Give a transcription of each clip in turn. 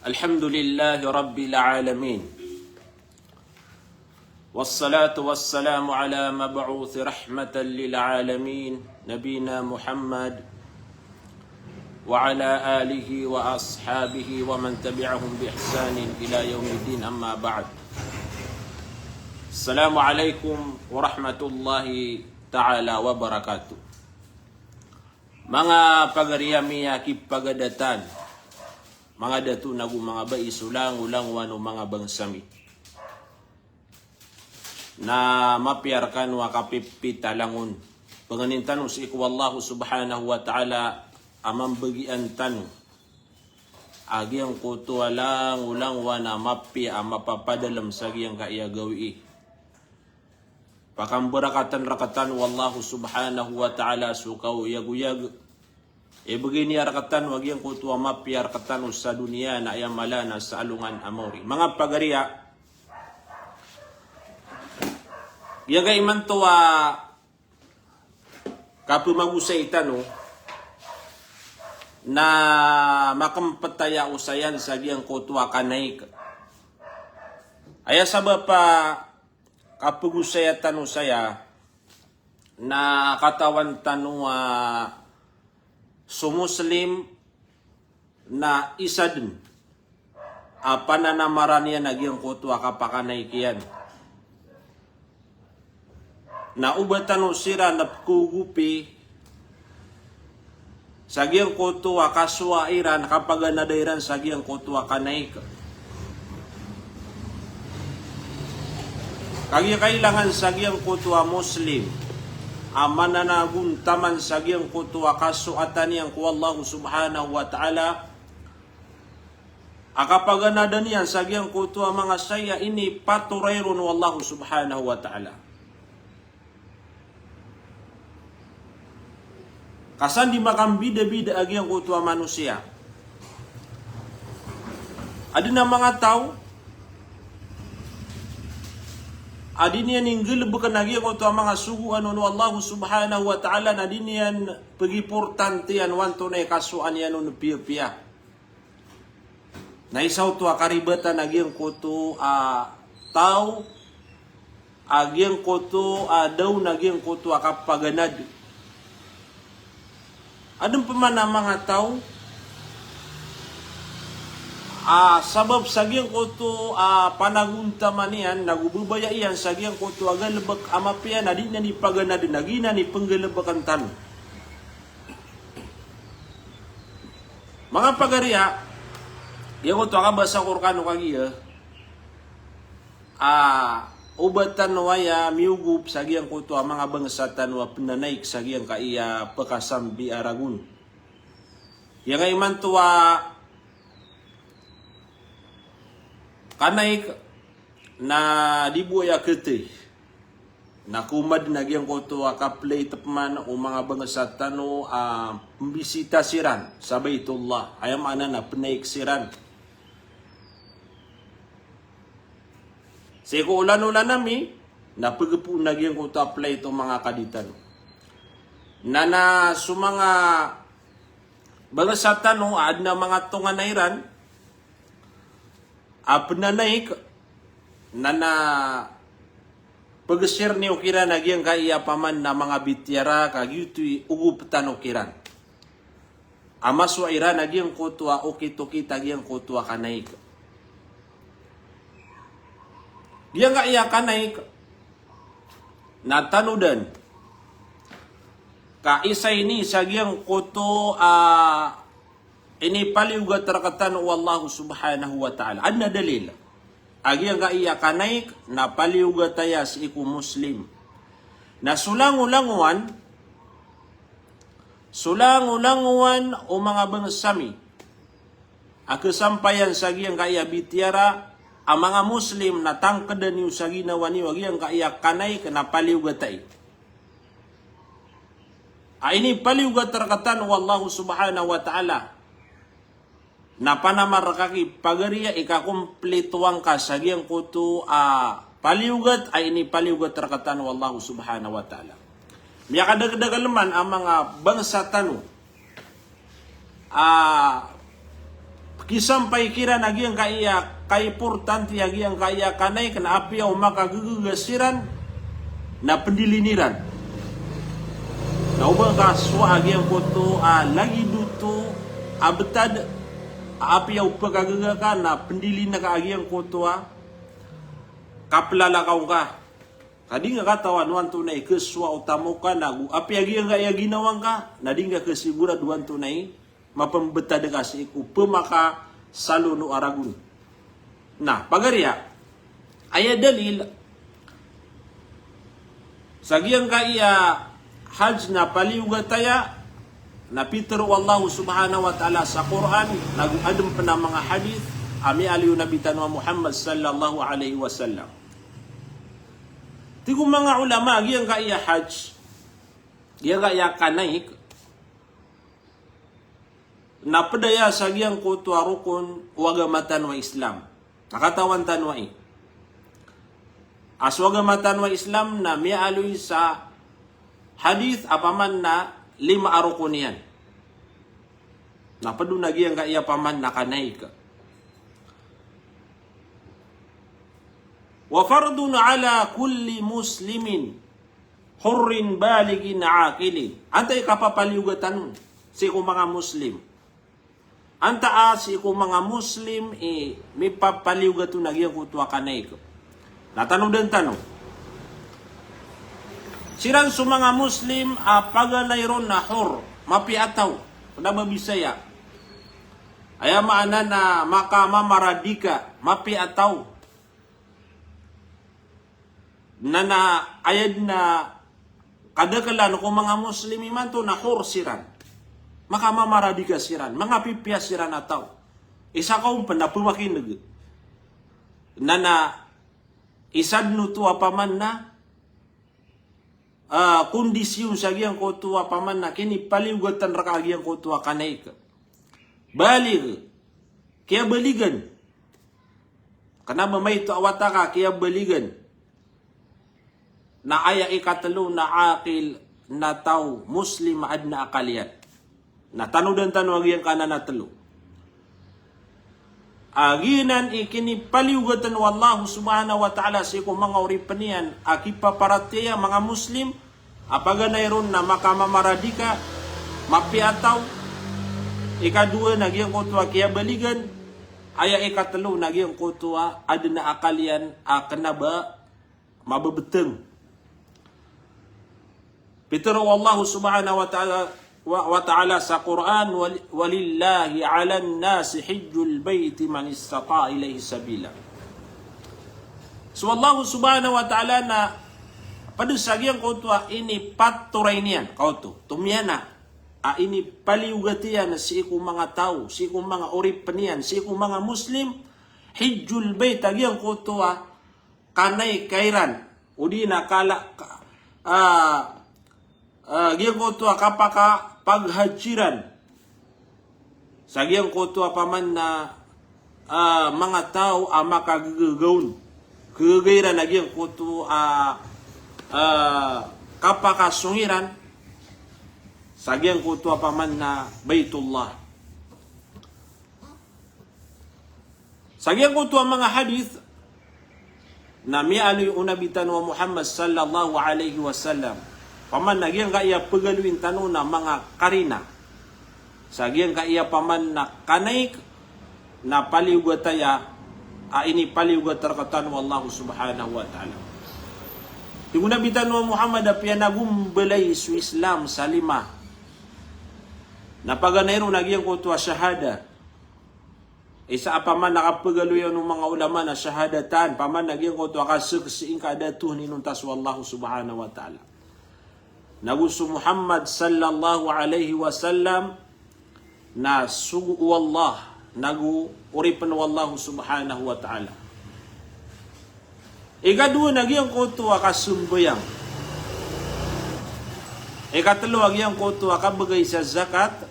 الحمد لله رب العالمين والصلاة والسلام على مبعوث رحمة للعالمين نبينا محمد وعلى آله وأصحابه ومن تبعهم بإحسان إلى يوم الدين أما بعد. السلام عليكم ورحمة الله تعالى وبركاته. Mga pagariyami akip pagadatan, mga datu nagu mga bai sulang ulang wano mga bangsami na mapiarkan wa kapipita langun panganintan us iku wallahu subhanahu wa ta'ala amang bagian tanu agi ang kuto alang ulang wana mapi mapapadalam sagi ang kaya gawi pakambarakatan rakatan wallahu subhanahu wa ta'ala sukaw yaguyag begini rakatan wagi ang kuto mapi rakatan sa dunia na ayamala sa alungan amori mga pagariya yaga iman to kapumagusay itano na makampataya usayan sa giyang kutwa kanay aya sabab pa kapugusay tano saya na katawan tano sumuslim na isa din pananamaran niya nagyang kutwa kapakanay kiyan na ubatan sira napkugupi sagyang kutwa kaswairan kapag nadairan sagyang kutwa kanay kaya kailangan sagyang kutwa muslim amananaguntaman sagyang kutwa kasuatan yang ku Allah subhanahu wa ta'ala kapag nadanian sagyang kutwa mga saya ini paturayrun wallahu subhanahu wa ta'ala kasan di makam bida-bida agi ang kutwa manusia. Ada na mga tao, adi niyan inggil bukan agi ang kutwa mga suguan no Allah subhanahu wa ta'ala na di niyan pag-importante yan wanto na ikasuan yan no piya-piya. Na isaw to karibatan agi ang kuto tao, agi ang kuto daw nagi ang kuto kapaganad. Adong pa man ang mga tao sabab sagyang kuto panagunta man yan nagububaya iyan sagyang kuto agalabak amapian na di na ni pagana din nagina ni panggalabakan tano mga pagariya yung kuto akabasa kurkano kagiya ubatan waya miugup sagyang kuto mga bangsatan wa pinanaik sagyang kaiya pakasambi aragun yang ay man tuwa kanaik na dibuya kete na kumad nagyang kuto kaplay tapman o mga bangsatan o pembisita siran sa Baitullah ayam ana na pinaik siran Seko ulan-ulan nami, napagapu nagyang ko apply itong mga kaditan. Na sumanga bagasatan no, ad na mga tunganayran, apnanaik, na pag-share niyo kira nagyang kaiya paman na mga bityara, kagyutoy uguptan o kiran. Amaswa ira nagyang kutwa, okito-kita nagyang kutwa kanaik. Dia nga iya kanay na tanudan ka isa ini sagyang kuto ini paliugat rakatan wallahu subhanahu wa ta'ala adna dalil agyang nga iya kanay na paliugat tayas iku muslim na sulang-ulanguan o mga bangsami akasampayan sagyang kaya bitiara ang mga Muslim na tangkadan niyo sa ginawa niyo wagi ang kaiyak kanay na paliugatay. Ini paliugat rakatan wallahu subhanahu wa ta'ala na panamarakaki pagariya ikakumplituang ka sa giyang kuto paliugat ay ini paliugat rakatan wallahu subhanahu wa ta'ala. Miya kadagdagalaman ang mga bangsa tano kisampay kira nagyang kaiya kay importante nagyang kaiya kanay kana api o makagugasiran na pendiliniran. Na ubang kaswa nagyang koto lagi duto abetad api o pagagaga na pendilin na kaagiyang koto kaplalakaw ka. Kadi nga katawan wan tunay keswa utamo ka na api agiyang kaya ginawang ka nading ka kasigura duwan tunay mapambetad ka si iku pemaka salo no aragun. Nah, pagarya aya dalil sagiyang kaya hajj na paliugataya na Peter wallahu subhanahu wa ta'ala sa Quran nag-adum pa ng mga hadith ami aliw nabitan wa Muhammad sallallahu alaihi wasallam. Tigo mga ulama giyang kaya hajj giyang kaya kanaik na pedaya sa giyang kutwa rukun wagamatan wa Islam nakatawan tanwai as wagamatan wa Islam na mialoy sa hadith apaman na 5 arukun yan napaduna giyang kaya paman na kanaik. Wa fardun ala kulli muslimin hurrin baligin aqilin. Antay kapapaliugatan si ko mga muslim. Anta si ko mga muslim may papaliugato na gyang kutwa kanay ko. Natanong din tanong. Siran sa mga muslim paganayron na hur mapiataw na mabisaya. Aya maana na makamamaradika mapiataw. Na ayad na kadakalan ko mga muslimi man to na horsiran makamamaradi siran mga pipiyas siran ataw isa kaum pa na pumakinag na isad no to apaman na kondisyon sa giyang ko to apaman na kini paliugatan raka giyang ko to kanay ka balig kaya baligan kanama may to awata ka kaya baligan na aya ikatalo na akil na tao muslim ad na akalian. Na tanudan tanong agyan kana na talo. Aginan ikini paliugatan wallahu subhanahu wa ta'ala sa ikong mga uripanian akipaparatiya mga muslim apaganayron na makamamaradika mapiataw ikadua nagyang kutwa kaya baligan aya ikatalo nagyang kutwa ad na akalian akanaba mababeteng. Peter wallahu subhanahu wa ta'ala sa Quran walillahi 'alan nasi hijjul baiti man istata ilayhi sabila. So wallahu subhanahu wa ta'ala na padusagyang kutwa ini paturay niyan kauto tumyana ini paliugatian si iku mga tao si iku mga uripanian si iku mga muslim hijjul bait agyang kutwa kanay kairan udi nakala giyang koto kapaka paghajiran sa giyang koto paman na mga tao makagagawon kagayran na giyang koto kapaka sungiran sa giyang koto paman na Baitullah. Sa giyang koto mga hadith na mianoy unabitan wa Muhammad sallallahu alaihi wasallam paman nagyang kaya pagaluin tanong na mga karina. Sagyang kaya paman na kanaik na paliugataya ini paliugatar katan wallahu subhanahu wa ta'ala. Tinguna bitan wa Muhammad apian nagumbelay su Islam sa 5. Napaganayro nagyang kutwa syahada. Isa apaman nakapagaluyan ng mga ulama na syahadatan paman nagyang kutwa kasugsiing kadatuh ninuntas wallahu subhanahu wa ta'ala. Nagusto Muhammad sallallahu alaihi wasallam na sugu wallah nagu uripan wallahu subhanahu wa ta'ala. Ikadua nagyang koto akasumbayang. Ikatlo nagyang koto akabagay sa zakat.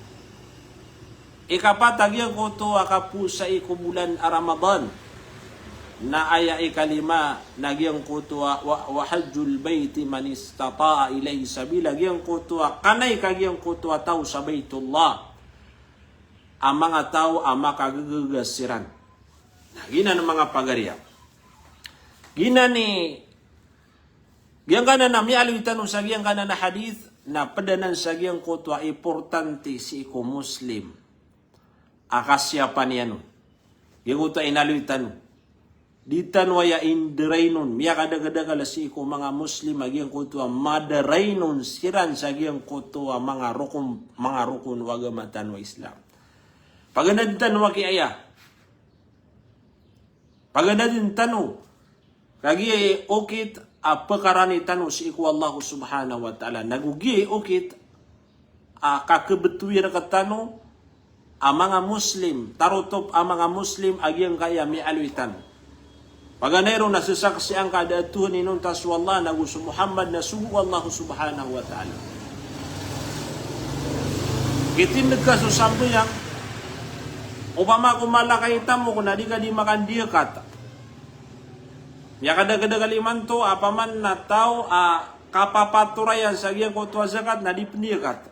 Ikapat nagyang koto akapusa ikubulan Ramadan. Na aya ikalima nagyang kutwa wa hajjul baiti man istata'a ilayhi sabila gyang kutwa kanay kagyang kutwa taw sa Baitullah ang mga tao ang makagagasiran. Nah, gina ng mga pagariya. Gina ni Giyang kana na mialitan sa giyang kana na hadith na padanan sa giyang kutwa importante si iko Muslim. Akasyapan yan. Giyang kutwa inaluitan. Ditan waya indirainon. Miya kadagadagal si iko mga Muslim agiyang kutwa madarainon siran sa giyang kutwa mga rukun wagamatan wa Islam. Paganadtan wa kiaya. Paganadin tanu. Kagi okit perkarani tanu si iku Allah subhanahu wa ta'ala. Nagugi ukit kakebetuir katanu ang mga Muslim. Tarutop ang mga Muslim agyang kaya mialwitan. Paganero nasusaksi ang kadaatuhan inuntas wallah nagusu Muhammad na suhu Allah subhanahu wa ta'ala. Kitindag ka susampo yang upama kumalakay tamo kung nadi ka di makan dia kata. Ya kada-kada kaliman to apaman na tao kapapaturayan sa giyang kutwa zakat na di pendikat.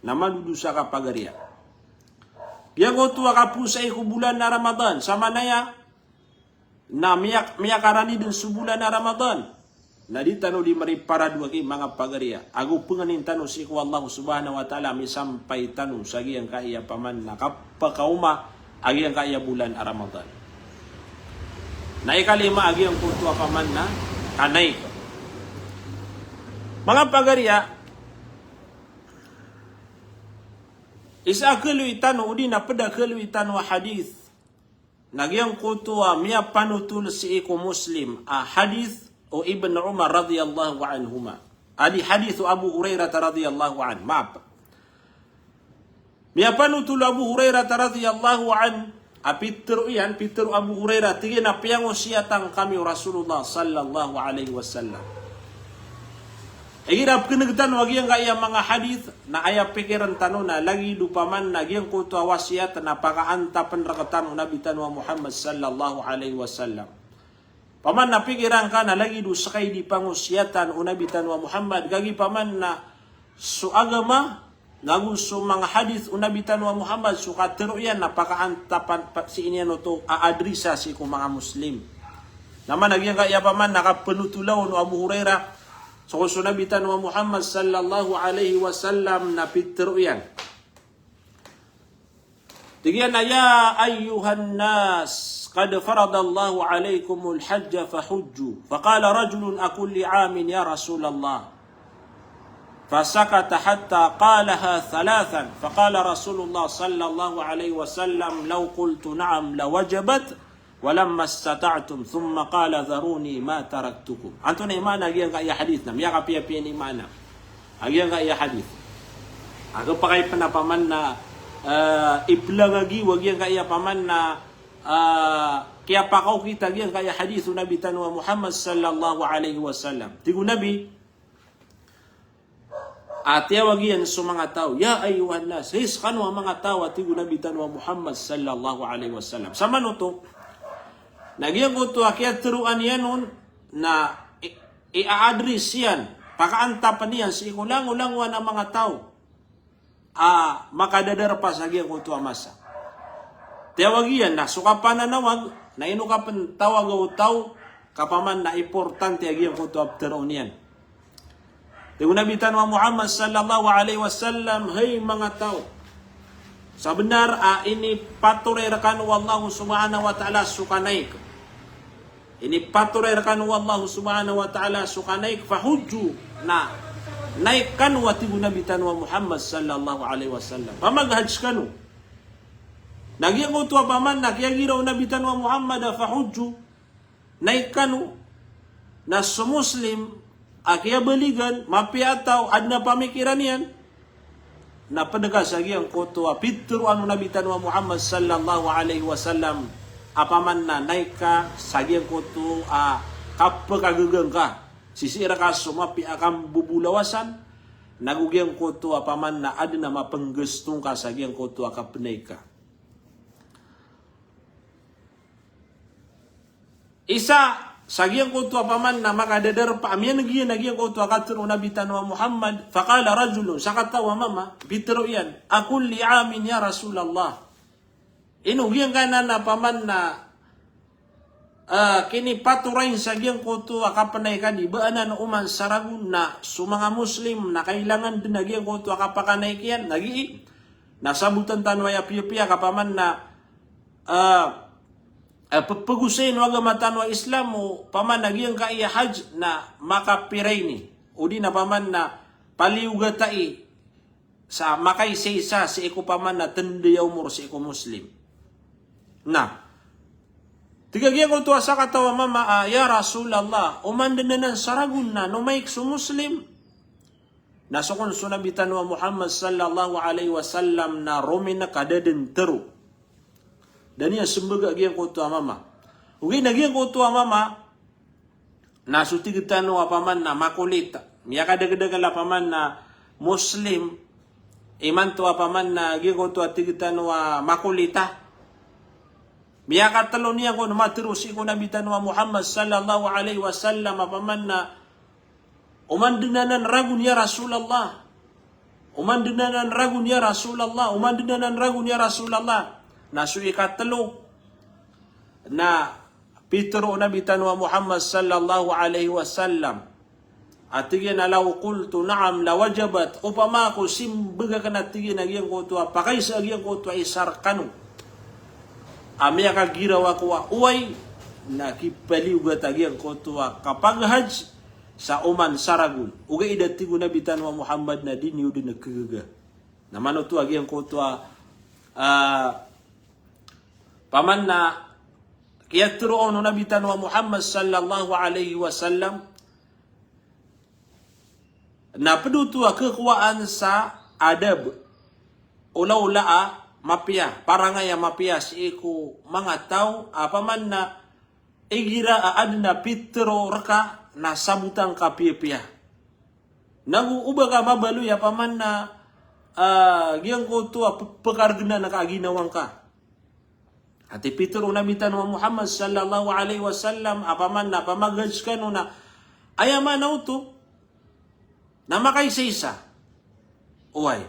Naman dudusa ka pagariya. Giyang kutwa kapusay ko bulan na Ramadan. Sama na ya na miyakarani din sa bulan na Ramadan. Na di tano di maripara dua ki mga pagariya. Ago penganin tano si ko Allah subhanahu wa ta'ala misampay tano sa giyang kaya paman na kapakauma agiyang kaya bulan na Ramadan. Na ikalima agi ang kutwa paman na kanay. Mga pagariya, isa keluitan o di na pada keluitan wa hadith. Nagyang kutwa miya panutul si iku Muslim. Hadith o Ibn Umar radhiyallahu anhuma. Adi hadith o Abu Hurairah radhiyallahu an. Maaf. Miya panutul Abu Hurairah radhiyallahu an. Pitru Abu Hurairah tigin na piyang usiyatang kami Rasulullah sallallahu alaihi wasallam. Igirap kinagtan wag yang kaya mga hadith na aya pikiran tano na lagi dupaman na giyang kutwa wasiat na pakaanta penrakatan Nabi tanwa Muhammad sallallahu alaihi wasallam. Paman na pikiran ka na lagi du sakay di pangusiatan Nabi tanwa Muhammad gagi paman na su agama naguso mga hadith unabitan wa Muhammad sukatero yan napakaantapan si inyan to aadrisa si ko mga Muslim. Naman nagyang kaya paman nakapanutulaw no Abu Hurairah so sunabitan wa Muhammad sallallahu alaihi wasallam na pitero yan. Tigyan na ya ayyuhan nas qad faradallahu alaykumul hajja fahujju. Faqala rajulun akulli amin ya Rasulullah. فسكت حتى قالها ثلاثا فقال رسول الله صلى الله عليه وسلم لو قلت نعم لوجبت ولما استطعتم ثم قال ذروني ما تركتكم. أنتم إيمانا أجيان كأي حديثنا ميا كبيا بيان إيمانا أجيان كأي حديث أجو pakai penapaman na iplangagi wagian kaya paman na kaya pakaw kita agian kaya hadith Nabi tanwa Muhammad sallallahu alaihi wasallam. Tigo Nabi atiawagian sa mga tao, ya ayuhan nas, his kanwa mga tao at tigo nabitan wa Muhammad sallallahu alaihi wasallam. Sama no to, nagyang ko to akyat teruan yan nun, na i-address yan, pakaantapan yan, si ikulang-ulangwan ang mga tao, makadadar pa sa gyang ko to amasa. Tiawagian na, sukapan na nawag, na inukapan tawag o tao, kapaman na importante agyang ko to teruan yan. Tigo nabitan wa Muhammad sallallahu alaihi wasallam, hey mga tao, sa benar ini paturerkan wallahu subhanahu wa ta'ala sukanaik. Ini paturerkan wallahu subhanahu wa ta'ala sukanaik fahujju na naikkan wa tigo nabitan wa Muhammad sallallahu alaihi wasallam. Pamaghaj kanu. Nagyang utwa paman nagyagiraw nabitan wa Muhammad fahujju naikkanu na sa Muslim akya baligan, mapiataw, adna pamikiran yan, na padagas lagi ang kutwa, pitro ano nabitan wa Muhammad sallallahu alaihi wasallam, apaman na naika, sagi ang kutwa, kapagagagang ka, sisira ka sumapi akam bubulawasan, nagugyang kutwa, apaman na adna mapanggustong ka, sagi ang kutwa, kapanay ka. Isa, sagiang ko tua paman na makadadar pa amyan nagiyan ko tua katro Nabi tanwa Muhammad faqala rajulun sakatawa mama bitro yan akul li amin ya Rasulullah inugian kana na paman na kini paturain sagiang ko tua kapanay kadi baanan uman saragun na sumanga muslim na kailangan din nagiyan ko tua kapakanay kiyan nagi nasabutan tanwa ya piya kapaman na pagusayin waga matanwa Islam mo paman nagyang ka iya hajj na makapiray ni o di na paman na paliugatai sa makay sa iko paman na tendiyaw mo sa iko muslim na tigagyan ko tuwa sa katawa mama ya Rasulallah umandanan saragun na numaik su muslim nasukon sunabitan wa Muhammad sallallahu alaihi wasallam na romina kadadin teru dan yang sembaga gian ko tua mama. Ugi na gian ko tua mama nasuti kita no paman na makulita. Miya kada paman na muslim iman tua paman na gian ko tua tigita no makulita. Miya katalo niya ko materus ko nabitan wa Muhammad sallallahu alaihi wasallam paman na umandinanan ragun ya Rasulullah. Umandinanan ragun ya Rasulullah. Umandinanan ragun ya Rasulullah. Nasui katalo na Petro nabitan wa Muhammad sallallahu alaihi wasallam atigyan alaw qultu na'am la wajabat upama ko simbaga kana tigyan nagyang ko to pakay sa nagyang ko to isar kanu amya ka girawa ko uway nakipaliw ga tagyang ko to kapag hajj sa uman saragun uga idatigo nabitan wa Muhammad na dinyo din nagkagaga namano to agyang ko to paman na kiyatruon nabitan wa Muhammad sallallahu alaihi wasallam na pedutua kekuaan sa adab ulaw-laa mapia parangaya mapia si iku mga tao paman na igira adna pitro reka na sabutang kapia-pia naguuba ka mabalu ya paman na giyang ko tua pekargena na kaaginawang ka ati Petro nabitan wa Muhammad sallallahu alaihi wasallam apaman na pamagaj kanu na ayaman na uto na makaisa-isa uway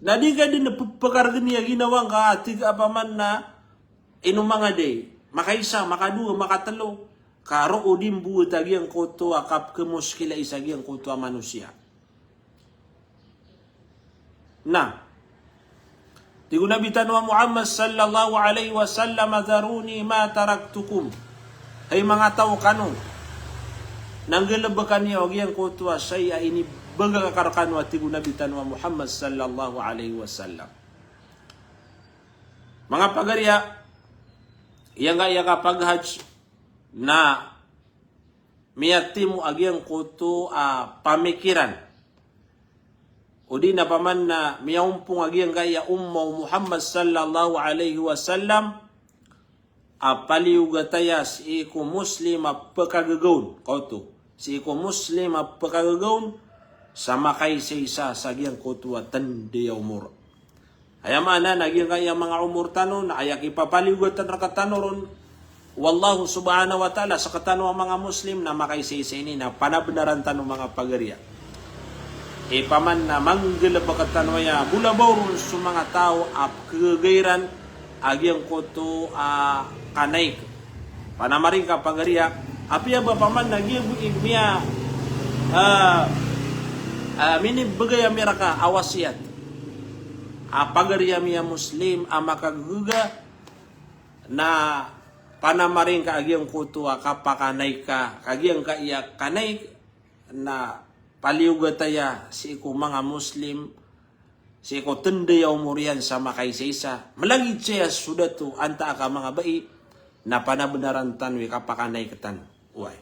na di ka din napakargan niya ginawang ka ati apaman na inumanga day makaisa, makadua, makatalo karo o dimbu tagyang koto akap kemuskila isagyang koto manusia na Tigo nabitan wa Muhammad sallallahu alaihi wasallam dharuni ma taraktukum. Ay mga tao kanu. Nanggalabakan niya og yang kutwa saya ini baga karkan wa tigo nabitan wa Muhammad sallallahu alaihi wasallam. Mga pagariya yang ga kapag hajj na miyatimu agyang kuto pamikiran o di na paman na miyaumpong agyang gaya ummaw Muhammad sallallahu alaihi wasallam paliugataya si iku muslim pagkagagawn kauto si iku muslim pagkagagawn sa makay sa isa sa agyang kuto tandi umur ayamana nagyang gaya mga umur tanon ayak ipapaliugatan rakatanoron wallahu subhanahu wa ta'ala sa katano ang mga muslim na makay sa isa ini na panabnaran tanong mga pagariya paman na manggala pagkatanwaya bulabaw ron sa mga tao kagairan agyang koto kanay panamaring ka pagariya apya ba paman nagyang miya minibagay mira ka awasiyat pagariya miya muslim makagaga na panamaring ka agyang koto kapakanay ka kagyang ka iya kanay na paliugataya si iku mga muslim si iku tendayaw murian sa makaisa-isa malagid siya sudah to anta ka mga bai na panabenaran tanwi kapakanay katan uway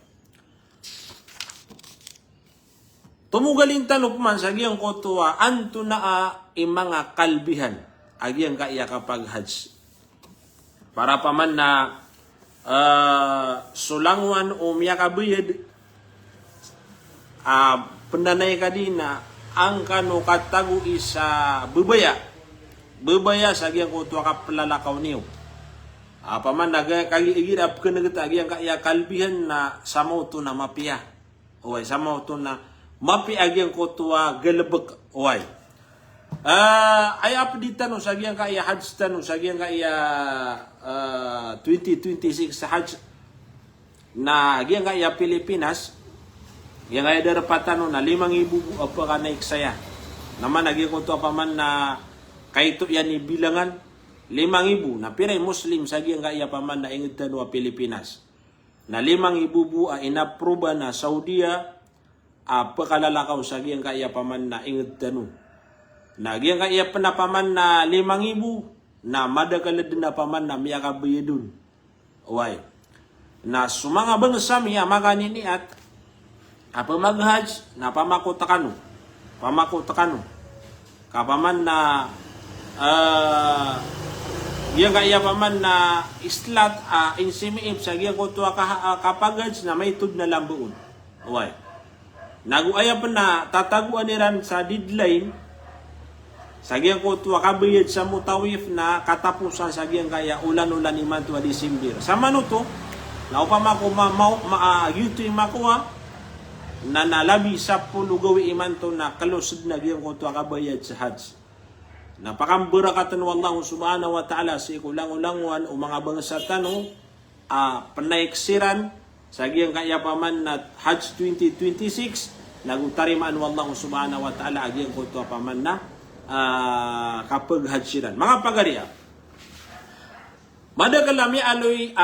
tumugalin tanop man sa giyang kotuwa anto na mga kalbihan agyang ka iya kapag hajj para paman na sulangwan o miyakabuyad pendanay kadina ang kano katago isa bebaya sa giyang kutuwa ka pelalakaw niyo Paman naga kagi igirap keneget agi yang kaya kalbihan na sama to na mapia. Oy, sama to na mapi agi yang kotua gelebek. Oy. Ay apditan no sagi yang kaya hajj tanu sagi yang kaya 2026 hajj na agi yang kaya Pilipinas yang kaya darapatan no na 5,000 apa ka naik saya. Naman agi ko to paman na kaito yan ibilangan 5,000 na piray Muslim sagi ang kaya paman na ingid tanwa Pilipinas. Na 5,000 bu inaproba na Saudia pakalalakaw sagi ang kaya paman na ingid tanu. Na agi ang kaya paman na 5,000 na madakalad na paman na miyakabayadun. Uway. Na sumanga bangsa miya maganiniat apa maghaj na pamakotakano. Pamakotakano. Kapaman na yang kaya paman na islat insimiip sa giyan ko tuwa kapagaj na may tud na lambuon. Uway. Naguaya pa na tataguan niran sa deadline sa giyan ko tuwa kabayad sa mutawif na katapusan sa giyan kaya ulan-ulan iman tuwa Disember. Sa manuto, na upama ko yuto makuha na nalabi sa pulugawi iman to na kalusod na giyan ko tuwa kabayad sa hajj. Napakambura wa Allah subhanahu wa ta'ala sa ikulang-ulanguan o mga bangsa tano panaiksiran sa giyang kaya paman na Hajj 2026 nagutarimaan wa Allah subhanahu wa ta'ala agiyang kuto paman na kapag hajjiran. Mga pagariya, madakalami aloy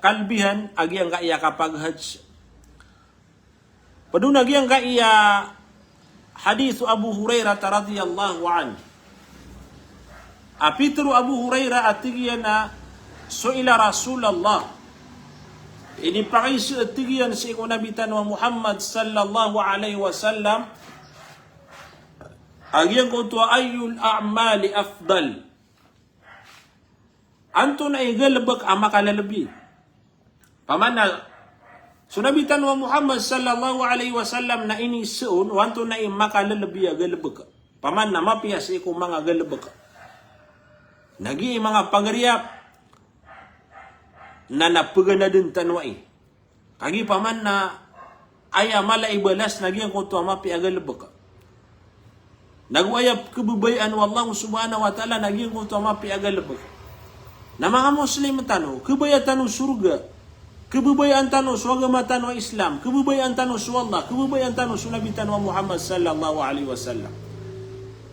kalbihan agiyang kaya kapag hajj. Padun agiyang kaya hadithu Abu Hurairah radhiyallahu anhu. Apitru Abu Hurairah atigiyan na suila Rasulullah. Ini pakaisu atigiyan si kunabitan wa Muhammad sallallahu alaihi wasallam. Agiyan ko to ayul a'mali afdal. Anto na igalabak amakalalabi. Pamana sunabitan wa Muhammad sallallahu alaihi wasallam na ini suun wanto na imakalalabi agalabak. Paman na mapiyas iku mga galabak. Nagi mga pagariyap na napagana din tanwai. Kagi paman na aya mala ibalas nagi ang kuto mapi agalabak. Nagwayap kebubayan wallahu subhanahu wa ta'ala nagi ang kuto mapi agalabak. Na mga Muslim tano, kebaya tano surga, kebubayan tano swagama tano Islam, kebubayan tano suwallah, kebubayan tano sunabitan wa Muhammad sallallahu alaihi wasallam.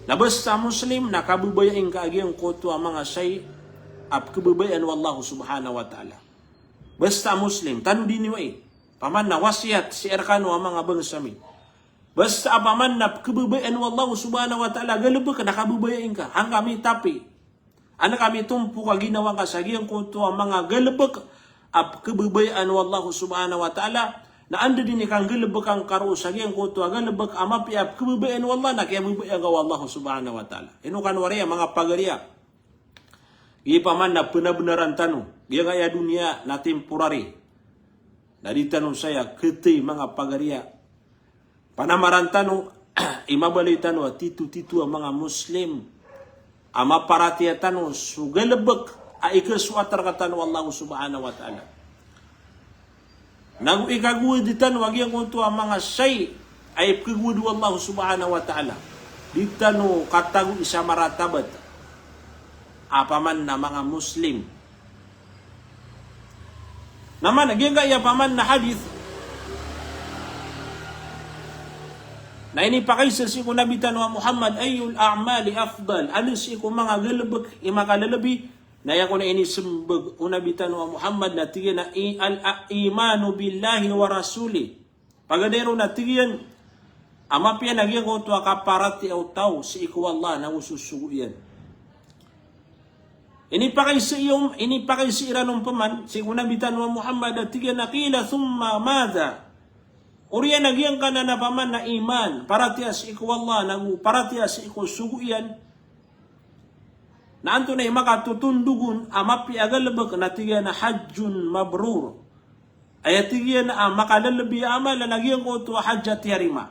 Na basta Muslim na kabubayain kaagiyang koto ang mga say ap kabubayan wallahu subhanahu wa ta'ala. Basta Muslim, tanu diniway. Paman na wasiat si erkano ang mga bangsami. Basta paman na kabubayan wallahu subhanahu wa ta'ala, galubak na kabubayain ka. Ang kami tapi. Ano kami tumpu ka ginawa ka sa agiyang koto ang mga galubak ap kabubayan wallahu subhanahu wa ta'ala. Na anda din ikang galabak ang karo sa giyang kuto galabak amapi ap kububayan wallah na kaya bubayan ka wallah subhanahu wa ta'ala. Ino kanwariya mga pagariya. Ipaman na penabenaran tanu. Giya kaya dunia na temporary. Dari tanu saya ketay mga pagariya. Panamaran tanu imabali tanu titu-titu ang mga Muslim. Ama paratiya tanu sugalabak ay ikaswatar ka tanu wallah subhanahu wa ta'ala. Nagu ikagud ditan wagi ang kunto ang mga say ay ikagud Allah subhanahu wa ta'ala. Ditano katagu isa maratabat. Apaman na mga Muslim. Naman nagyang kaya paman na hadith na ini pakisal si kunabitan wa Muhammad ayul a'mali afdal. Ano si ko mga galabak imakalalabi na yan ko na inisembag unabitan wa Muhammad na tiyan na al-imanu billahi wa rasuli. Pagadero na tiyan, amapian nagyan ko ito akaparati au tao si iku Allah na ususuyan. Ini pakay si iranong paman, si unabitan wa Muhammad na tiyan na kila thumma madha. Uriyan nagyan ka na paman na iman, parati si iku Allah, parati si iku suguyan. Na anto na makatutundugun amapi agalabak na tiga na hajjun mabrur. Ay tiga na makalalabi amal na nagyan ko ito hajjat yarima.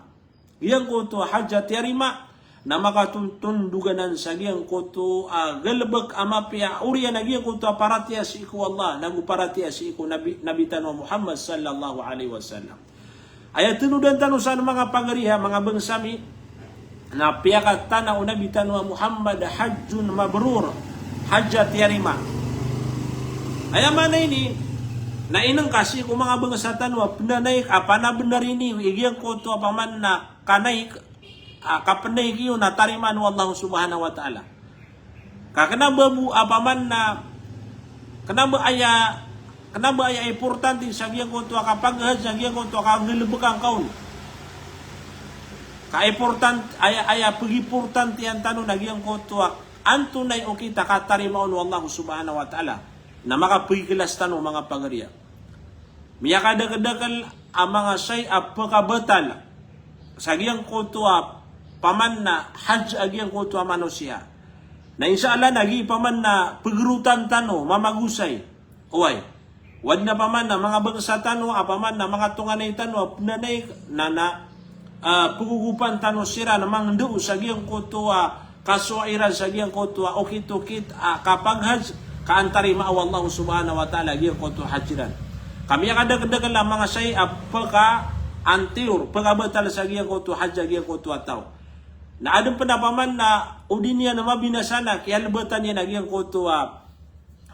Yan ko ito hajjat yarima na makatunduganan sa giyang koto galbak amapya uriya na giyang koto paratiya si iku Allah naguparatiya si iku nabitan wa Muhammad sallallahu alaihi wasallam. Ayat tinudan tanu sa mga pagariha mga bangsami na piyakat tanaw nabitan wa Muhammad hajjun mabrur hajjat yarima. Ayaman na ini na inang kasi kung mga bangsatan wa pinanaik apa na benar ini igiyang koto apaman na kanaik kapanay kiyo na tariman wallahu subhanahu wa ta'ala. Kanaba bu apaman na kanaba aya importante sa giyang konto kapaghad sa giyang konto kagilibukang kaun. Ka-important aya pag-importante ang tanong na giyang konto antunay o kita katarimaon wallahu subhanahu wa ta'ala na makapigilas tanong mga pagariya. Miyakadagadagal ang mga say pagkabatal sa giyang konto paman na hajj agyang koto manusia. Na inshallah nagi paman na pagrutan tano mamagusay. Uway. Wad na paman na mga bangsa tano apaman na mga tunganay tano nanay na pugugupan tano sira na mga do sa giyang koto kasuairan sa giyang koto okit-okit kapag hajj kaantari maaw Allah subhanahu wa ta'ala giyang koto hajiran. Kami kadagdagan lang mga say pagka antiur pagabatal sa giyang koto hajj giyang koto ataw. Na adong penapaman na udin niya na mabinasana kaya labatan niya nagyang koto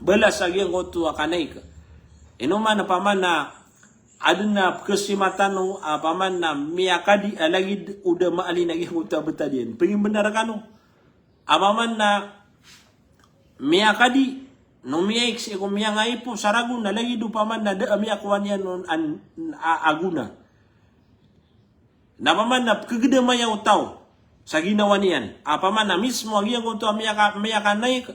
balas nagyang koto kanay ka. Inuman na paman na adon na kesimatan no paman na miyakadi alagid uda maali nagyang koto betadian. Pengin benar kanu. Apaman na miyakadi no miyaik si ko miyangay po saragun na lagi do paman na da miyakwan yan non aguna. Na paman na kagedamayaw tao sa ginawa niyan. Apaman na mismo agiyang konto miyakan naik.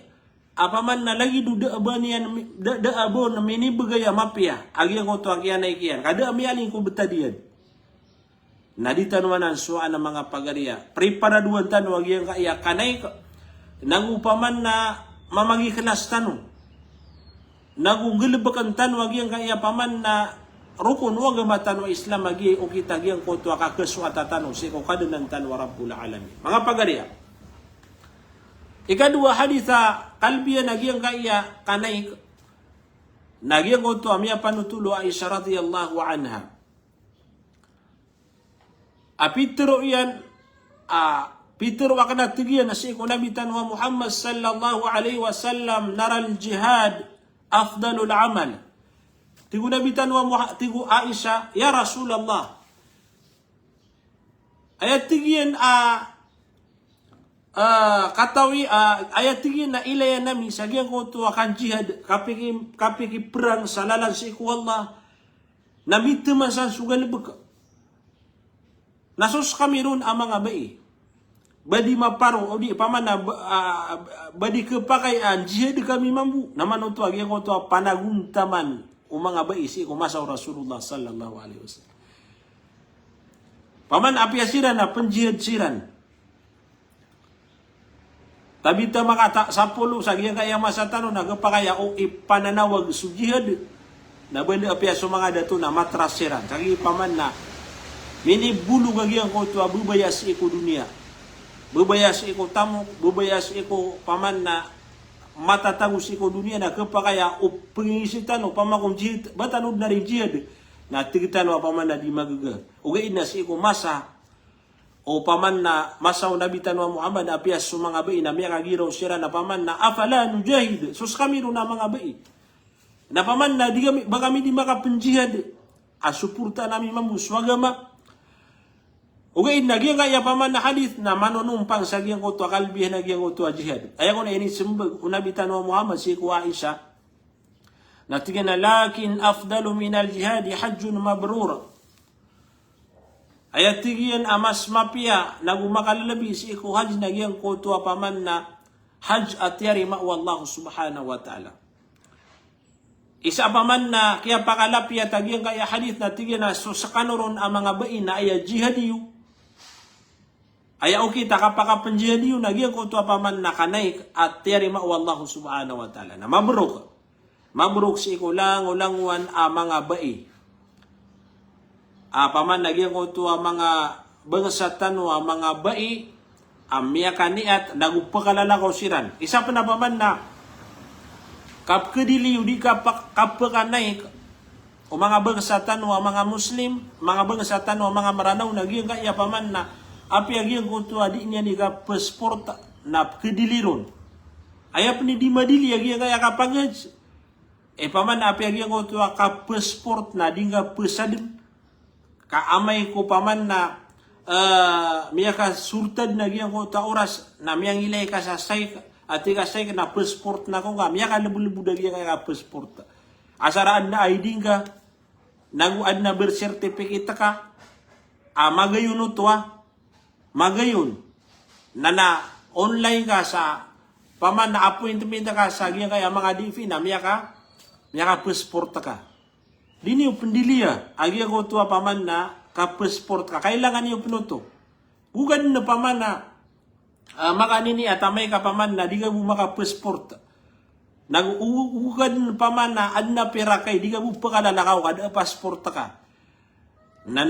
Apaman na lagi do daaba niyan daabo na minibagaya mapya. Agiyang konto agiyang naik yan. Kada miyaling ko betadian. Naditanuanan suaan ng mga pagariya. Preparaduan tanu agiyang kaya kanay nagupaman na mamagikelas tanu. Nagugilibakan tanu agiyang kaya paman na rukun wa gamatan wa Islam agi o kita gyang koto kakaswata tanu si ko kadanan tan wa rabbul alamin. Mga pagariya. Ikadua haditha kalbiya nagyang kaya kanay nagyang koto amya panutulo Aisyah radhiyallahu anha. Apitro yan Pitro wa kana tigiyan na si ko nabitan wa Muhammad sallallahu alaihi wasallam naral jihad afdalul amal. Tigu nabitan wa tigu Aisyah, ya Rasulullah. Ayat tigian katawi ayat tigian na ilaya nami sagian ko tu akan jihad kapiki perang salalan si ku Allah. Nabi temasan sugal beka. Nasus kami ron amang abai. Badi maparong o di paman na badi kepakaian jihad kami mampu. Naman utu agian ko tu panaguntaman umang abai si kumasaw Rasulullah sallallahu alaihi wasallam. Paman apiasiran na penjihad siran. Tabita makata 10 sagiyan kaya masa tanong nagpakaya o ipananawag su jihad. Na benda apiaso mga dato na matras siran. Sagi paman na minibulu gagiyan ko to bubayas iko dunia. Bubayas iko tamu, bubayas iko paman na matatagus iko dunia na kapakaya o pangisitan o pamakong jihad batanud na rin jihad na tigitan o paman na di magaga ugain na si iko masa o paman na masa o nabitan wa Muhammad na apiyas so mga bai na miya kagiraw sira na paman na afala nujahid sus kami ro na mga bai na paman na di kami baka kami di makapenjihad asupurta nami mamuswagama ugain na giyang kaya paman na hadith na manunumpang sa giyang koto kalbihan na giyang koto jihad. Ayaw ko na inisimbag unabitan wa Muhammad si ku Aisha. Natigan na lakin afdalu minal jihadi hajjun mabrur. Ayat tigiyan amas mapia nagumakalalabi si ku hajj na giyang koto paman na hajj at yari ma'wa Allah subhanahu wa ta'ala. Isa paman na kaya pakalapia tagiyang kaya hadith na tigiyan na so sa kanuron ang mga bain na aya jihadiyo. Ayaw kita kapakapanjihan yun, nagyang ko ito paman nakanaik at tiyari ma'wa Allah subhanahu wa ta'ala. Na mabruk. Mabruk si ikulang ulangwan mga bai. Paman nagyang ko ito mga bangsatan mga bai. amya kaniat nagupakalalakaw siran. Isa pa na paman na kapkedili di kapkanay o mga bagsatan o mga Muslim, mga bagsatan o mga maranaw nagyang kaya paman na api agyang kutua di niya ni pasport na kediliron. Ayap ni di madili agyang kaya kapagaj. Paman api agyang kutua ka pasport na di nga pesadin. Kaamay ko paman na miya ka surtad na giyang ko ta oras na miyang ilay ka sa say at ka say na passport na ko nga miya ka lebu-lebu da giyang ka passport asaraan na ID ka naguad na birth certificate ka magayon to magayon na online ka sa paman na appointment ka sa giyang kaya mga DF na miya ka passport ka dini yung pendiliya agi ko to paman na ka-passport ka. Kailangan niyo pinuto. Bukan na paman na makanini at amay ka paman na di ka mo maka-passport. Nag-uugad na paman na ad na pera kay di ka mo pakalalakaw kada passport ka. Na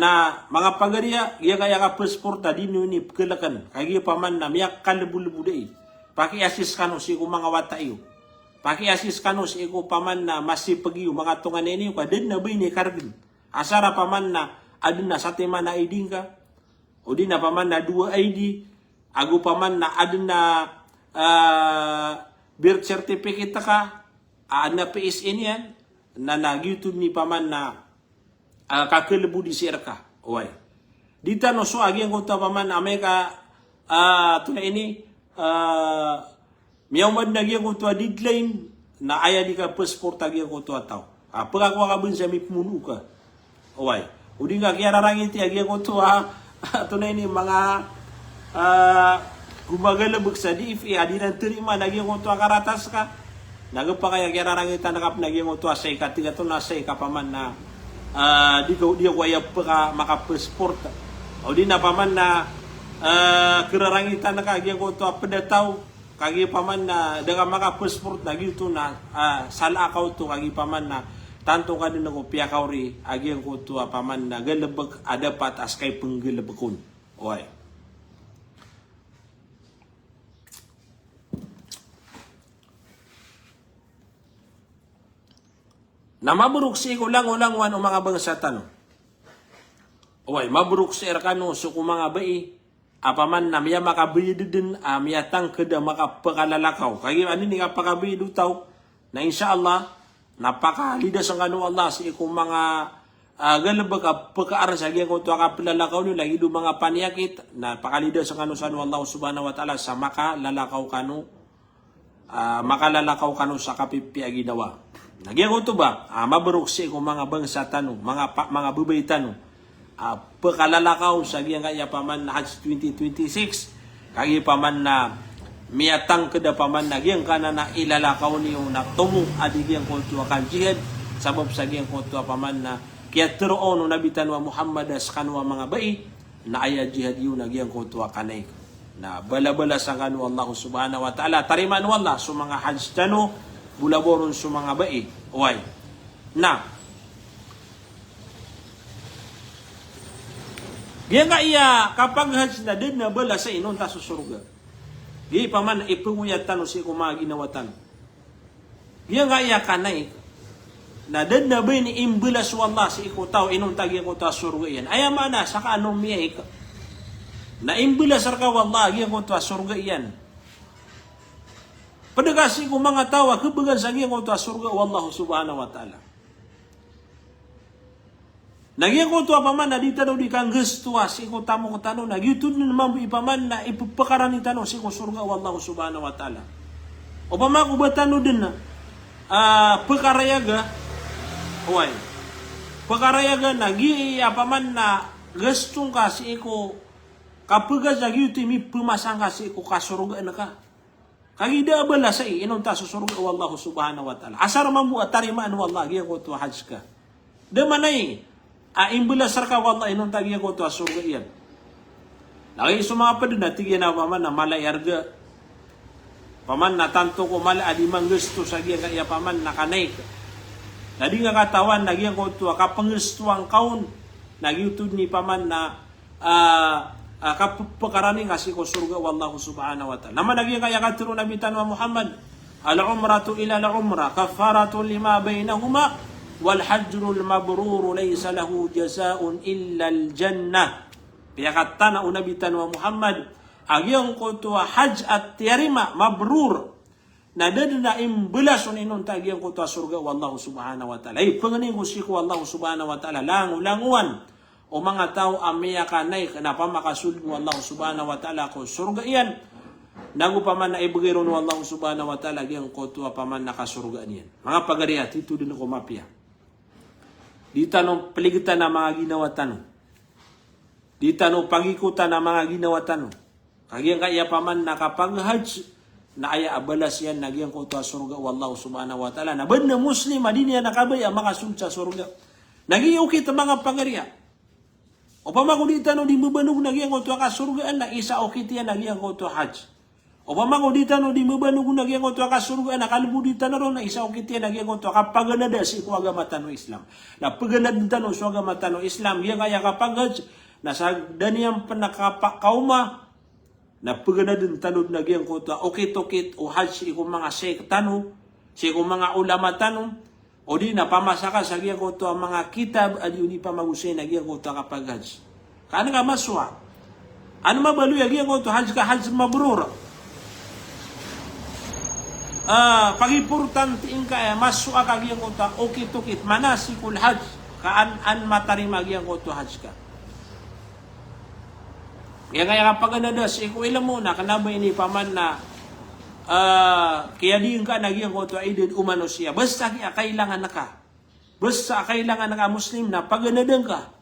mga pagariya, iya kaya ka-passport na di nyo ni pagalakan. Kaya paman na miyak kalabu-labu day. Paki-assist ka no si ko mga wata iyo. Paki-assist ka no si ko paman na masipag iyo. Mga tungan na niyo ka. Din na ba ni kargin. Asara paman na adun na sa tema na ID ka, o di na paman na 2 ID, ago paman na adun na birth certificate ka, na PSN yan, na nag-YouTube ni paman na kakalabu di sir ka. Uway. Dita no so agi ang kunta paman na may ka, ito na ini, miyawad na agi ang kunta deadline, na aya di ka passport agi ang kunta tao. Pagkakwa ka bun sa may pumunu ka. Uway. Udi nga kaya rarangin ti agi ko to ito na ini mga gumagalabag sa DFA adi nang terima nagi ko to karatas ka nagpa kaya rarangin ta nakap nagi ko to say katiga to na say kapaman na di ko ayap ka maka-passport o di na paman na kirarangin ta nakagi ko to pedataw kagi paman na daga maka-passport nagi to na sala akaw to kagi paman na tanto ka din ako piyakauri agyang ko to paman na galabag adapat as kay penggalabakon. Oy. Na maburuk si ulang-ulang wan o mga bangsatan. Oy, maburuk si erkano so kung mga bai apaman na miya makabiyid din miya tangkeda makapakalalakaw. Kaya ano ni kapakabiyid utaw na insyaallah napakalidas ang ano Allah sa ikong mga galabag pagkaaran sa agyan kung ito kapilalakaw nyo lagi do mga paniyakit napakalidas ang ano sa ano Allah subhanahu wa ta'ala sa makalalakaw kano sa kapipiagi dawa nagyan ko ito ba mabarok sa ikong mga bangsa tanong mga bubay tanong pagkalalakaw sa agyan kaya paman na Hajj 2026 kaya paman na miyatang kada paman nagyang kana na ilalakaw niyo na tumo adigyan ko tuwa kan jihad sabab sa gyang ko tuwa paman na kaya turoon no nabitan wa Muhammad as kanwa mga bai na aya jihad yu nagyang ko tuwa kanay na balabala sa kanwa Allah subhanahu wa ta'ala tariman wallah so mga hajj tano bulaboron so mga bai oy na gyang iya kapag hajj na din na bala sa inon ta sa surga di paman ipunguyat tano si kumagi nawatan. Diya nga iya kanay na dad na ba ni imbulas wallah si ikutaw inong tagi ko ta surga yan. Aya mana saka anong miyay ka. Na imbulas ka wallah giyan ko ta surga yan. Padagasi ko mga tawa kebagan sa giyan ko ta surga wallahu subhanahu wa ta'ala. Nagyan ko to paman na dito daw di kang gusto si ko tamo ko tanong na YouTube ni naman ipaman na ipapakaran ni tanong si ko surga wallahu subhanahu wa ta'ala. O paman ko ba tanong din na pakarayaga huway pakarayaga na paman na gustong ka si ko kapag sa YouTube mi pumasang ka si ko kasurga na ka. Kagida bala sa inon ta susurga wallahu subhanahu wa ta'ala. Asar mamu atariman wallahi giyan ko to hajj ka. Damanay imbula sarka wallah inong tagiya ko to surga iyan. Lagi mga pa din natigyan na paman na malayarga. Paman na tanto ko mala adimang gusto sa giya kaya paman na kanay. Nadi nga katawan nagyan ko to kapangustuang kaun. Nagyutod ni paman na kapakarani kasi ko surga wallahu subhanahu wa ta'ala. Naman naging kaya katiro Nabi Tanwa Muhammad, al-umratu ila al-umra kafaratu lima bainahuma wal hajjul mabrur laysa lahu jazaa'un illa al-jannah. Kaya kata na Nabi Tanwa Muhammad, agyang ko to hajj at tiyarima mabrur na dadana imbelas uninun tagyang ko to surga wallahu subhanahu wa ta'ala. Ay panganing ko si ko wallahu subhanahu wa ta'ala languan o mga tao amiya kanay na pamakasul mo Allah subhanahu wa ta'ala ko surga iyan. Nago pa man na ibigay ron Allah subhanahu wa ta'ala giyang kotua pa man nakasurga niyan. Mga pagariat, ito din ako mapya. Di tanong paligitan na mga ginawa tanong. Di tanong pagikutan na mga ginawa tanong. Kagiyang kaya pa man nakapag-hajj na aya abalas yan nagyang kotua surga wallahu subhanahu wa ta'ala. Na ba na Muslim adin yan nakabaya makasul sa surga. Nagiyukit ang mga pagariat. O pamagudita no di mabanug nagyang koto ka surgaan na isa o kitiya nagyang koto hajj. O pamagudita no di mabanug nagyang koto ka surgaan na kalbudita na ron na isa o kitiya nagyang koto ka paganada si ko agamata no Islam. Na paganada no so agamata no Islam yang kaya kapag hajj na sa daniyang panakapakauma na paganada tanod nagyang koto okit-okit o hajj ikong mga sektano si ikong mga ulama tanong o di na pamasaka sa giyan ko to ang mga kitab at yun di pa magusay na giyan ko to kapag hajj. Kano nga maswa? Ano mabaluya giyan ko to hajj ka hajj mabrur? Pag-importante ka maswa ka giyan ko to okit-okit manasikul hajj kaan matarima giyan ko to hajj ka. Kaya kapag anadas, ikaw ilam mo na kanabay ni paman na kaya di ka nagyang ko to aidin umano siya. Basta kailangan na ka. Basta kailangan na ka Muslim na paganadan ka.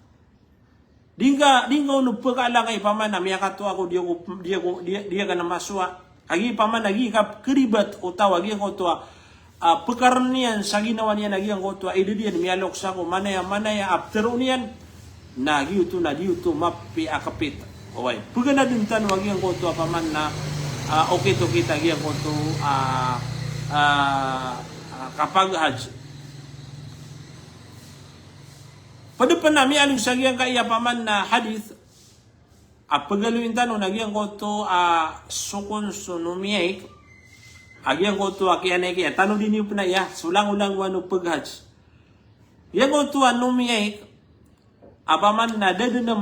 Di ka unupagkaalang kay paman na miya ka to ako diya ka na maswa. Agi paman nagi ka keribat o tawag yan ko to pagkaranian sa ginawa niya nagyang ko to aidin diyan miyalok sa ko manaya after niyan nagi ito na di ito mapi akapit. Okay. Paganadan tanwag yan ko to paman na okay to kita giyan ko to kapag hajj. Pada pa nami aling sa giyang kaya paman na hadith pagaluin tanong nagyang ko to sukon sunumiyay agyang ko to akianay kaya tanong din yung pinaya sulang-ulang wano paghajj. Yang ko to numiyay apaman na dadana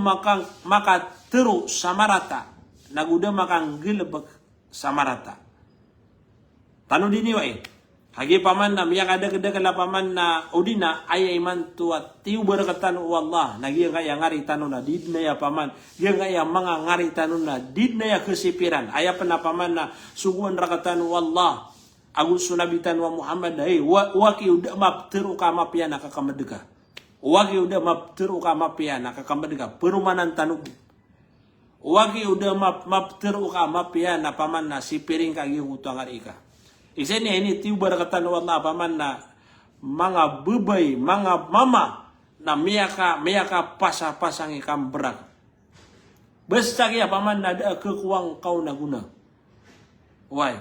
makatero sa marata naguda makang gilabag sa marata. Tanong din niyo hagi paman na miya kada paman na udina ay man tuat tiu barakatan wallah nagiyang kaya ngari tanong na did na ya paman yang kaya mga ngari tanong na did na ya kesipiran aya pa na paman na suguan rakatan wallah agus sunabitan wa Muhammad waki udah mapteru ka mapia nakakamadega waki udah mapteru ka mapia nakakamadega perumanan tanong wagi udah mapteru ka mapia na paman na si piring kagi utang arika. Isa niya ini tiu barakatan wallah paman na mga bubay, mga mama na miyaka pasang ikam berak. Basta kaya paman na da kekuang kau na guna. Why?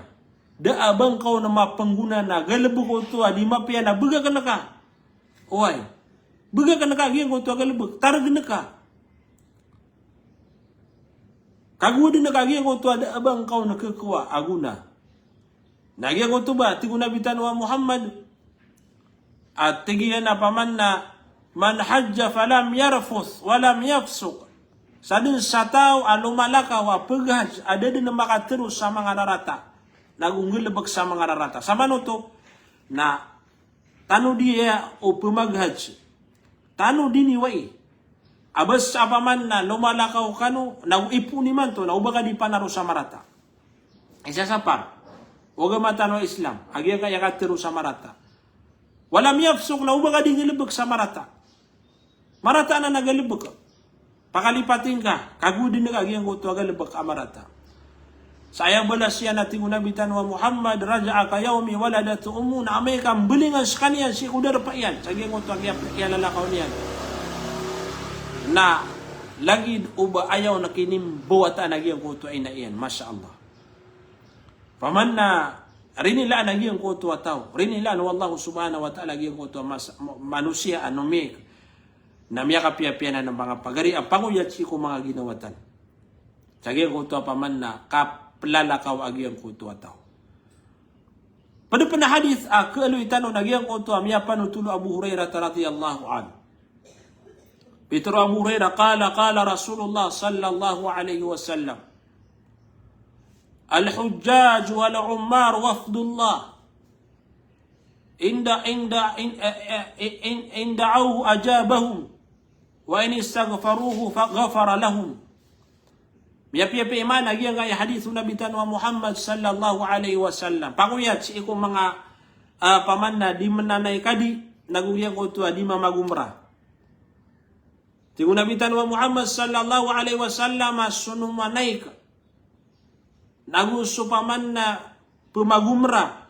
Da abang kau na mapangguna na galabu ko to di mapia na buga ka na ka. Why? Buga ka na ka giyan ko to galabu tarag na ka. Kagudin na kagiyang ko to ada abang kau na kekuwa aguna. Nagyang ko to ba tiguna bitan wa Muhammad at tigiyan na paman na man hajja falam yarfus walam yafsuk. Sa din sa tao alumalaka wa paghaj ada din na makatero sa mga narata. Nagunggilabag sa mga narata. Sa manuto na tano diya o pumaghaj. Tano diniwai. Abas apaman na lumalakaw kano, nauipuni man to, naubaga di panaro sa marata. Isa sa par, huwag matano Islam, agya kaya katiro sa marata. Walam yafsuk, naubaga di nilibag sa marata. Marata na nagalibag ka. Pakalipatin ka, kagudin na kagyang ko to agalibag ka marata. Sayang balas siya nating unabitan wa Muhammad, raja'a kayawmi waladatu umuna, amay kang bilingan sa kaniyan, si kudar pa yan. Sagyang ko to agyang lalakaw niyan. Na lagid uba ayaw na kinimbuwat nagyang kuto ay na iyan. Masya Allah. Paman na rinila nagyang kuto ataw. Rinila no Allah subhanahu wa ta'ala nagyang kuto manusia anumik na miya kapiyapiyanan ng mga pagari ang panguyat si ko mga ginawatan. Sagiang ko to paman na kaplalakaw agiang ko to ataw. Pada pernah hadis keelu itano nagiang ko to amiapan utulu Abu Hurairah radhiyallahu an. Pitro Abu Hurairah qala Rasulullah sallallahu alaihi wasallam. Al-hujjaj wal ummar wafdullah. In da'awhu ajabahum wa in istaghfaruhu faghfara lahum. Biya iman lagi ang hadis Nabi tanwa Muhammad sallallahu alaihi wasallam. Panguyat si ikong mga pamanna di menanay kadi naguyang ko to di mamagumra. Tingu Nabi tanwa Muhammad sallallahu alaihi wasallam sunumanay ka. Nagusto pamanna pumagumra.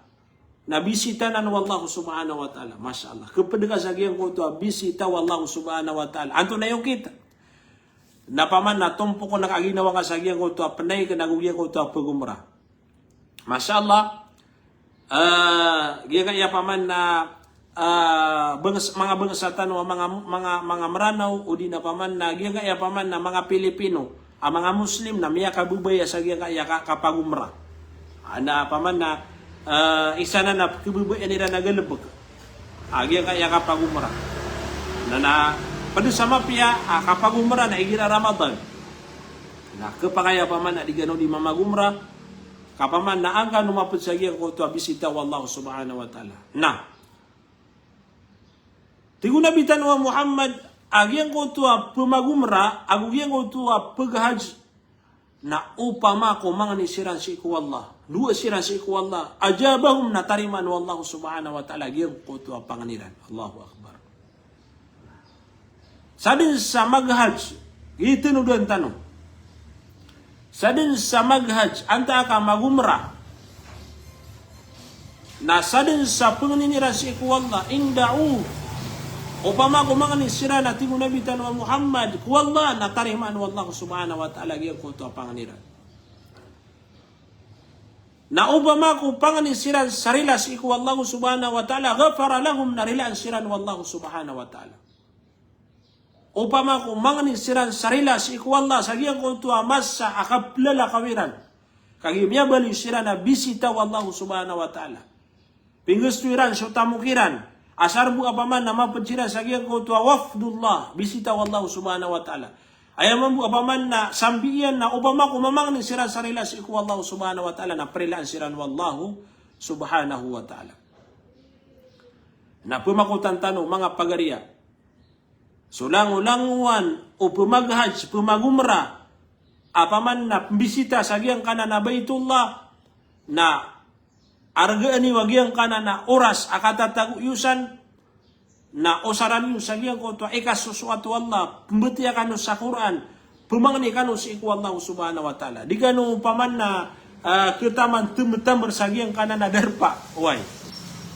Nabisitanan wallahu subhanahu wa ta'ala. Masya Allah. Kepada sagiang ko to bisita wallahu subhanahu wa ta'ala. Anto na yung kita. Napaman na tumpo ko nakaginawa ka sagiang ko to panay ka nagugyan ko to pagumra. Masya Allah. Gaya paman na mga bangsatan o mga maranaw o di na paman na gaya paman na mga Pilipino, mga Muslim na miya kabubaya sagiang kaya kapagumra. Na paman na isa na kibubuyan nila nagalabag. Agi kaya kapag umra. Pada sama pia kapag umra na igira Ramadan. Na kapagaya paman na di gano di mamagumra. Kapaman na angka numapod sa giyan ko to bisita wallahu subhanahu wa ta'ala. Na. Tigo na bitan wa Muhammad agiyan ko to pumagumra, agiyan ko to paghaj na upama ko mga nisiran si iku Allah. Dua siran si iku Allah. Ajabahum na tariman wallahu subhanahu wa ta'ala. Giyang kutu ang panganiran. Allahu Akbar. Sadin sa maghaj. Ito nuduan tanong. Sadin sa maghaj. Anta ka magumra. Na sadin sa panganiran si iku Allah. Inda'u. Upama ko mga nisiran na tingu Nabi tanwa Muhammad. Ku Allah na tariman wallahu subhanahu wa ta'ala. Giyang kutu ang panganiran. Na upama ko panganisiran sarila si iku wallahu subhanahu wa ta'ala ghafara lahum narilaan siran wallahu subhanahu wa ta'ala. Upama ko manganisiran sarila si iku wallah sagiang ko tuwa masa akaplala kawiran. Kagibya bali siran na bisita wallahu subhanahu wa ta'ala. Pinggustuiran so tamukiran. Asar bu apaman na mapadziran sagiang ko tuwa wafdullah bisita wallahu subhanahu wa ta'ala. Ayaman bu apaman na sambiyan na upama ko mamang ni siran sarila si iku wallahu subhanahu wa ta'ala na prilaan siran wallahu subhanahu wa ta'ala. Na pumakutan tanong mga pagariya. Sulang-ulanguan o pumaghaj, pumagumra. Apaman na bisita sagiang kana na Baitullah na argaani wagiang kana na oras akatataguyusan na osaran yung sagiang ko to ikasusuatu Allah pembetiya kanu sa Quran pumangni kanu si iku Allah subhanahu wa ta'ala di kanu paman na kitaman tumtam bersagiang kana na derpa way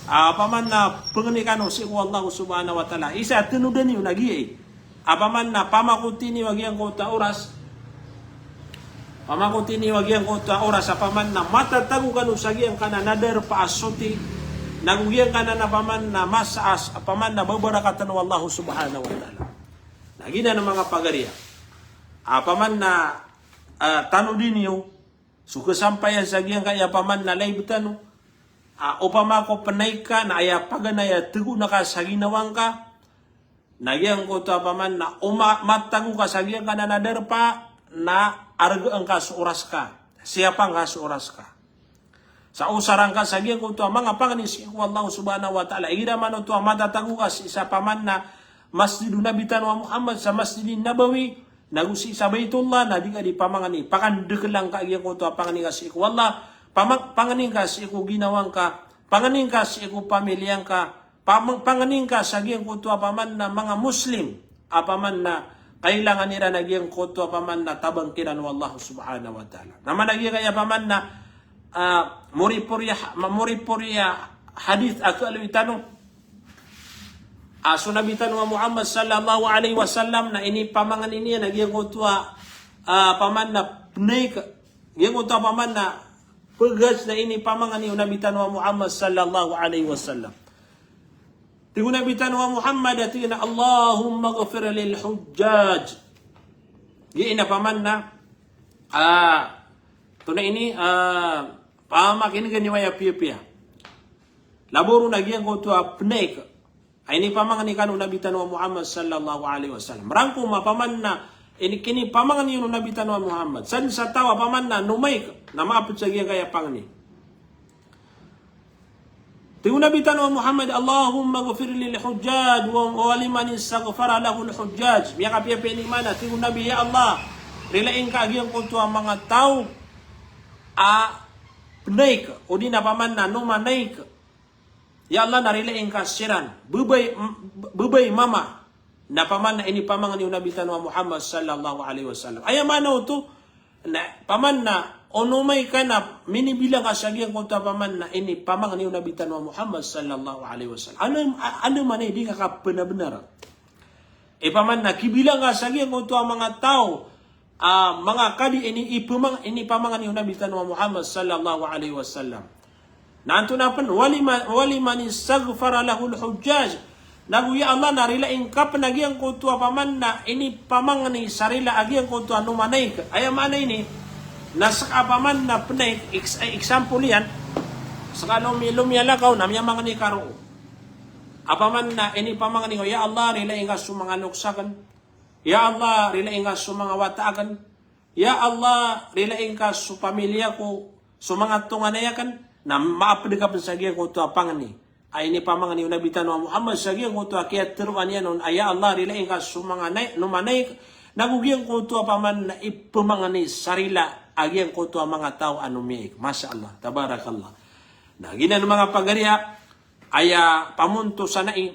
paman na pengni kanu si iku Allah subhanahu wa ta'ala isa tinudan yung nagi paman na pamakuti ni wagiang ko ta oras pamakuti ni wagiang ko ta oras paman na matatagu kanu sagiang kana na derpa asuti nagugyan ka na paman na masaas, paman na babarakatan ng Allah subhanahu wa ta'ala. Nagina ng mga pagariya. Paman na tanong din niyo, sukasampayan sa giyang kaya paman na laibutan, o pamako panay ka, na aya paganaya, tugo na ka sa ginawang ka, nagyang ko to paman na matago ka sa giyang ka na nadarpa, na argaan ka sa oras ka. Siapang ka sa oras ka. Sa usarang ka sagiyan ko to mga panganis ko Allah subhanahu wa ta'ala. Ira man to matatago ka sa paman na Masjidun Nabi tanwa Muhammad sa Masjidin Nabawi nagusi sa Baitullah na di ka di pamangani pakandekelang ka iyan ko to panganing ka si ko Allah panganing ka si ko ginawang ka panganing ka si ko pamilyang ka panganing ka sagiyan ko to paman na mga Muslim apaman na kailangan nila nagyang ko to paman na tabangkiran wallahu subhanahu wa ta'ala. Naman nagyang kaya paman na Muripurya hadith ako alu itanong sunabitan wa Muhammad sallallahu alaihi wasallam na ini pamangan ini nagyang utwa paman na pnaik yang utwa paman na pegas na ini pamangan ni nabitan wa Muhammad sallallahu alaihi wasallam. Tingu nabitan wa Muhammad atina Allahumma ghfir lil hujjaj. Giina paman na tunay ini pamakin ganyan waya pia. Laboro nagyan ko to apnek. Ay ni pamangan ni kanu nabitan wa Muhammad sallallahu alaihi wasallam. Rangko mapaman na ini kini pamangan ni nabitan wa Muhammad. San sa tawa paman na numay na maapot sa giyan kaya pangani. Tiyo nabitan wa Muhammad, Allahumma ghafir lil hujjaj wa liman istaghfara lahu al hujjaj. Miya kapya peni mana tiyo nabi ya Allah. Rilain ka agyan ko to ang mga tao pnaik o di na paman na numanaik. Ya Allah narilain ka siran. Bubay mama. Na paman na ini pamangan ni Nabi Tanwa Muhammad sallallahu alaihi wasallam. Ay manaw to. Na paman na onumay ka na minibilang ka sa giyang konta paman na ini pamangan ni Nabi Tanwa Muhammad sallallahu alaihi wasallam. Ano man di ka benar-benar. Paman na kibilang ka sa giyang konta mga tao. Mga kadi ini pamangan ni Nabi Tanwa Muhammad sallallahu alaihi wasallam. Nanto na pan waliman istaghfara lahu al-hujjaj. Naguya Allah narilain kap nagyang ko tua paman na ini pamangan ni sarila agyang ko tua numanay. Ay mana ini nasa paman na penay example yan. Saka lumiyalakaw na miya mga ni karo. Apaman na ini pamangan ni ya Allah rilain ka sa mga luksakan. Ya Allah rilain ka sa mga wataakan. Ya Allah rilain ka sa pamilya ko sa mga tunganayakan. Na maapdegap sa giyan ko to apang ni ay ni pamangan ni Nabi Tanwa Muhammad sa giyan ko to kaya tiruan yan on ay Allah rilain ka sumanga nay numanay nagugiyan ko to paman na ipamangan ni sarila agyan ko to mga tao anumiik. Masya Allah, tabarakallah. Naginan mga pagariya ay pamunto sa nai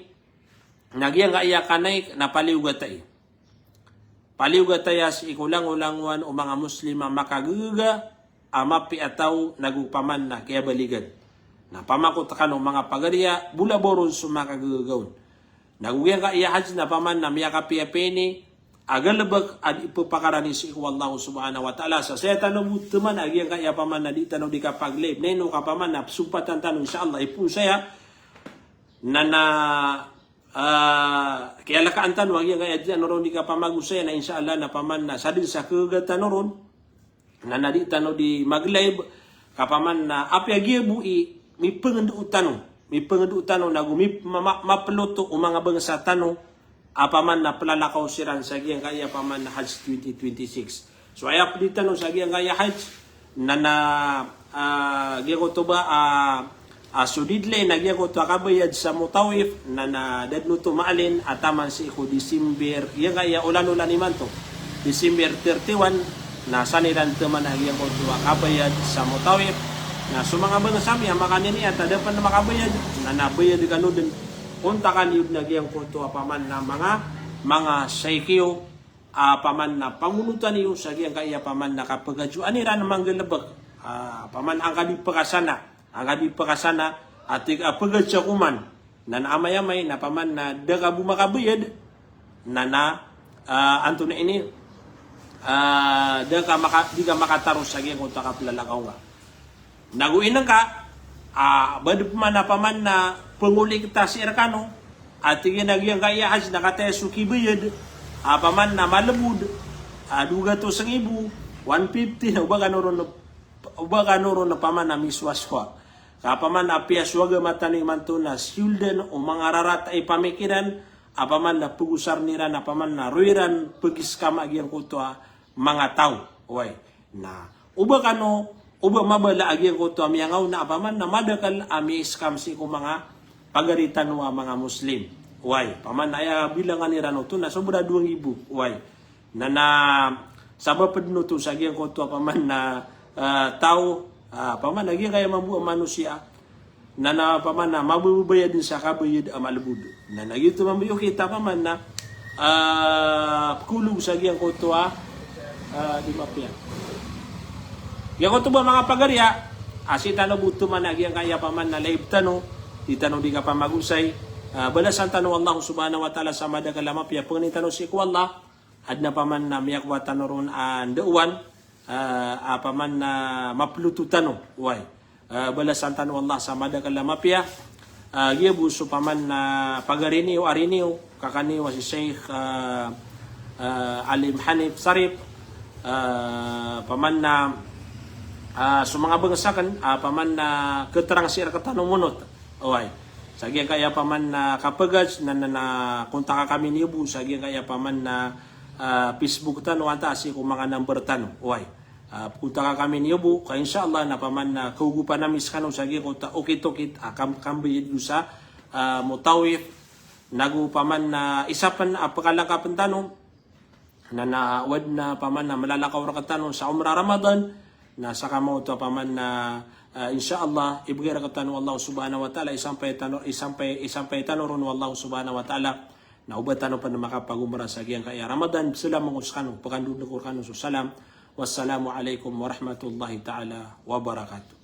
nagyang nga iya kanay na paliugatay si ikulang-ulangwan o mga muslima makaguga amapi ataw nagupaman na kaya baligan. Na pamakot ka ng mga pagariya, bulaboron sumakagagawin. Naguyan ka iyahaj na paman na miya kapiapeni, agalabag at ipupakarani si Allah subhanahu wa ta'ala. Sa saya tanong teman, agyan ka iya paman na di tanong di kapaglib. Neno ka paman na sumpatan tanong insya Allah ipusaya na kaya lakaan tanong, agyan ka iya ron di kapamagusaya na insya Allah na paman na sadin sa kagatan ron. Na nadita di maglive kapaman na apya gibuhi mi pengendutan na gumi mapeluto o mga bangsa tanong apaman na pelalakaw siran sa giyang kaya paman na Hajj 2026. So ay apdi tanong sa giyang kaya Hajj na giyago to ba sudidle na giyago to kabayad sa mutawif na dadno to maalin ataman si ko December yang kaya ulan-ulan iman to December 31 na saniran teman agyan ko tuwa kabayad sa mutawif na sumanga mga sami makanin niya tadapan na makabayad na nabayad kanu din untakan yun nagyang ko tuwa paman na mga saykyo paman na pangunutan niyo sa giyang kaya paman na kapagajuan nira na manggalabag paman ang kadipakasana at pagajyakuman na naamay-amay na paman na daga bumakabayad na anto na ini di ka makataros sa giyang kung takaplalakaw nga. Naguinan ka, badip man na paman na panguli kita si Erkano, at tingin nagyang kaiyahas na kateso kibayad, paman na malabud, duga to sang ibu, 150 na uba kanuron na paman na miswaswa. Kapaman na piyaswaga matani manto na siulden o mga rarat ay pamikiran, apaman na pugusar nira na paman na ruiran pagiskam agyang kuto mga tao. Uy, na uba mabala agyang kuto miyangaw na apaman na madakal ami iskam si ko mga pagaritan wa mga Muslim. Uy, paman na bilangan nira no to na sobra 2,000. Uy, na sabab no to sa agyang kuto paman na tao paman agyang kaya mabuang manusia na paman na mabubayad din sa kabayad amalbud. Na nagito mabuyo kita paman na kulog sa giyang kuto di mapya. Yang kuto ba mga pagarya asita no buto man agiyang kaya paman na live tano di tano di ka pa magusay balasan tano Allah subhanahu wa ta'ala sa madagala mapya pangni tano si ko Allah adna paman na miyak wa tano ron deuwan paman na maplutu tano way balasan tano Allah sa madagala mapya gibuso paman na pagariniw ariniw kakaniw si Sheikh Alim Hanif Sarip paman na sa mga bangsakan paman na keterang sir katanong munot oy sagian kaya paman na kapagaj na kontak kami ni Ibu sagian kaya paman na Facebook tan wanta si kung mga number tan oy punta kami ni Ibu kaya insyaallah na paman na kaugupan namin sa kanong sagian ko ta okit-okit kambi sa mutawif nagu paman na isapan apakalakan tanong na naawad na paman na malalakaw ra katanong sa Umrah Ramadan na saka mo to paman na insyaallah ibigay ra katanong Allah subhanahu wa taala isampay tanong wallahu subhanahu wa taala na ubatan pa na makapag-umrah sa giyang kaya Ramadan sila manguskan pagandud ko kanus salam wassalamu alaikum warahmatullahi taala wabarakatuh.